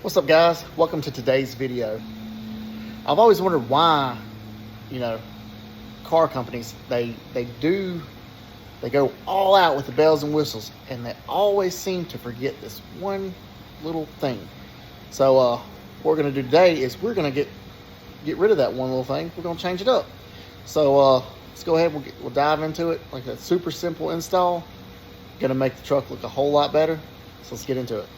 What's up, guys? Welcome to today's video. I've always wondered why, you know, car companies, they go all out with the bells and whistles, and they always seem to forget this one little thing. So what we're gonna do today is we're gonna get rid of that one little thing. We're gonna change it up. So let's go ahead. We'll dive into it. Like that super simple install, gonna make the truck look a whole lot better. So let's get into it.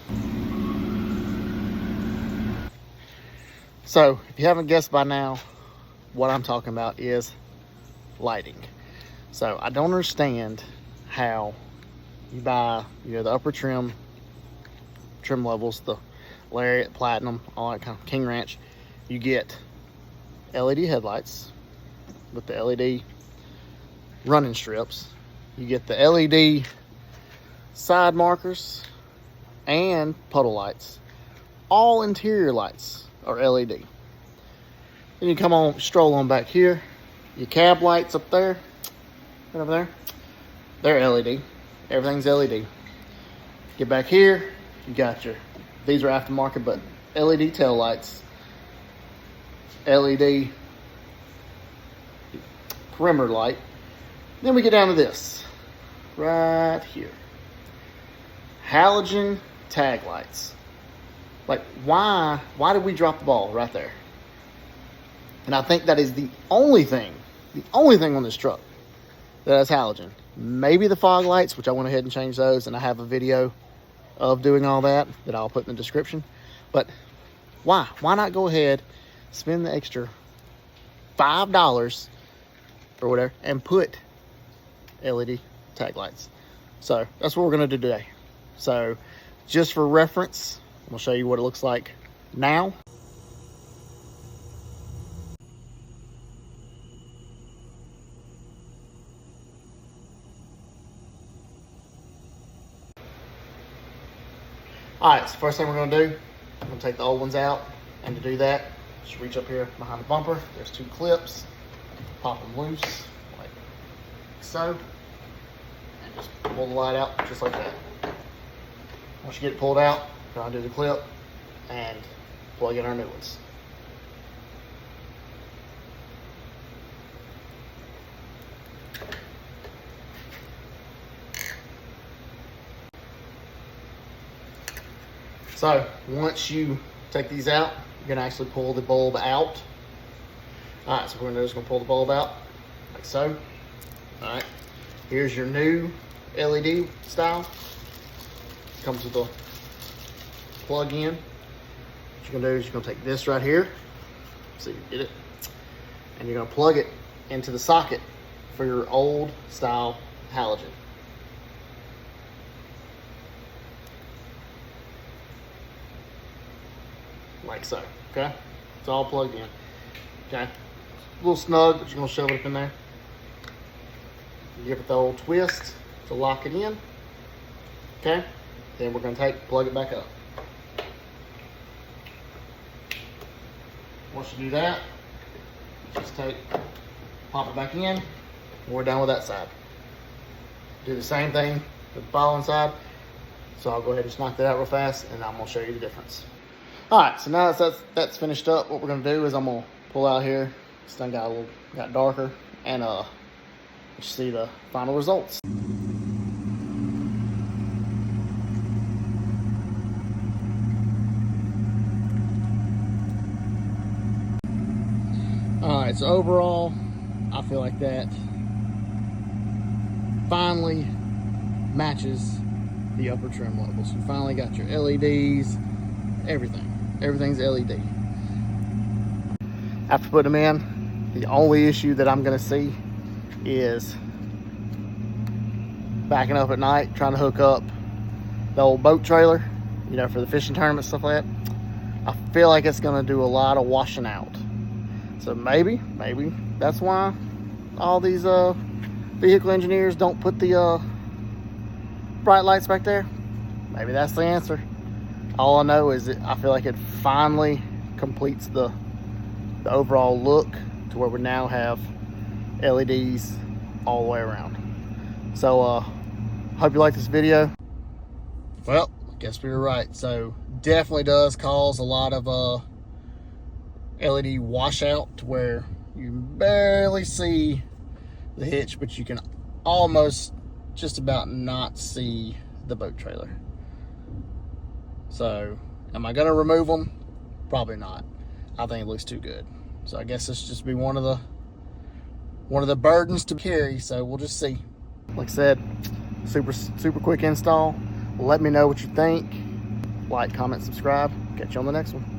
So, if you haven't guessed by now, what I'm talking about is lighting. So, I don't understand how you buy, the upper trim levels, the Lariat, Platinum, all that kind of King Ranch. You get LED headlights with the LED running strips. You get the LED side markers and puddle lights. All interior lights or LED. Then you come on, stroll on back here. Your cab lights up there, right over there, they're LED. Everything's LED. Get back here, you got these are aftermarket, but LED tail lights, LED perimeter light. Then we get down to this, right here. Halogen tag lights. Like, why did we drop the ball right there? And I think that is the only thing on this truck that has halogen. Maybe the fog lights, which I went ahead and changed those, and I have a video of doing all that I'll put in the description. But why? Why not go ahead, spend the extra $5 or whatever, and put LED tag lights? So that's what we're gonna do today. So just for reference, I'm gonna show you what it looks like now. All right, so first thing we're gonna do, I'm gonna take the old ones out, and to do that, just reach up here behind the bumper. There's two clips, pop them loose like so, and just pull the light out just like that. Once you get it pulled out, undo the clip and plug in our new ones. So once you take these out, you're gonna actually pull the bulb out. All right, so we're just gonna pull the bulb out like so. All right, here's your new LED style. Comes with a plug in. What you're gonna do is you're gonna take this right here, so you get it, and you're gonna plug it into the socket for your old style halogen. Like so, okay? It's all plugged in, okay? A little snug, but you're gonna shove it up in there. Give it the old twist to lock it in, okay? Then we're gonna plug it back up. Once you do that, just pop it back in, and we're done with that side. Do the same thing with the following side. So I'll go ahead and just knock that out real fast, and I'm gonna show you the difference. All right, so now that's finished up, what we're gonna do is I'm gonna pull out here. This thing got darker, and you see the final results. All right, so overall, I feel like that finally matches the upper trim levels. You finally got your LEDs, everything. Everything's LED. After putting them in, the only issue that I'm gonna see is backing up at night, trying to hook up the old boat trailer, for the fishing tournament, stuff like that. I feel like it's gonna do a lot of washing out. So maybe that's why all these vehicle engineers don't put the bright lights back there. Maybe that's the answer. All I know is that I feel like it finally completes the overall look to where we now have LEDs all the way around. So hope you like this video. Well, Guess we were right. So definitely does cause a lot of LED washout to where you barely see the hitch, but you can almost just about not see the boat trailer. So am I gonna remove them? Probably not. I think it looks too good. So I guess this just be one of the burdens to carry. So we'll just see. Like I said, super quick install. Let me know what you think. Like, comment, subscribe. Catch you on the next one.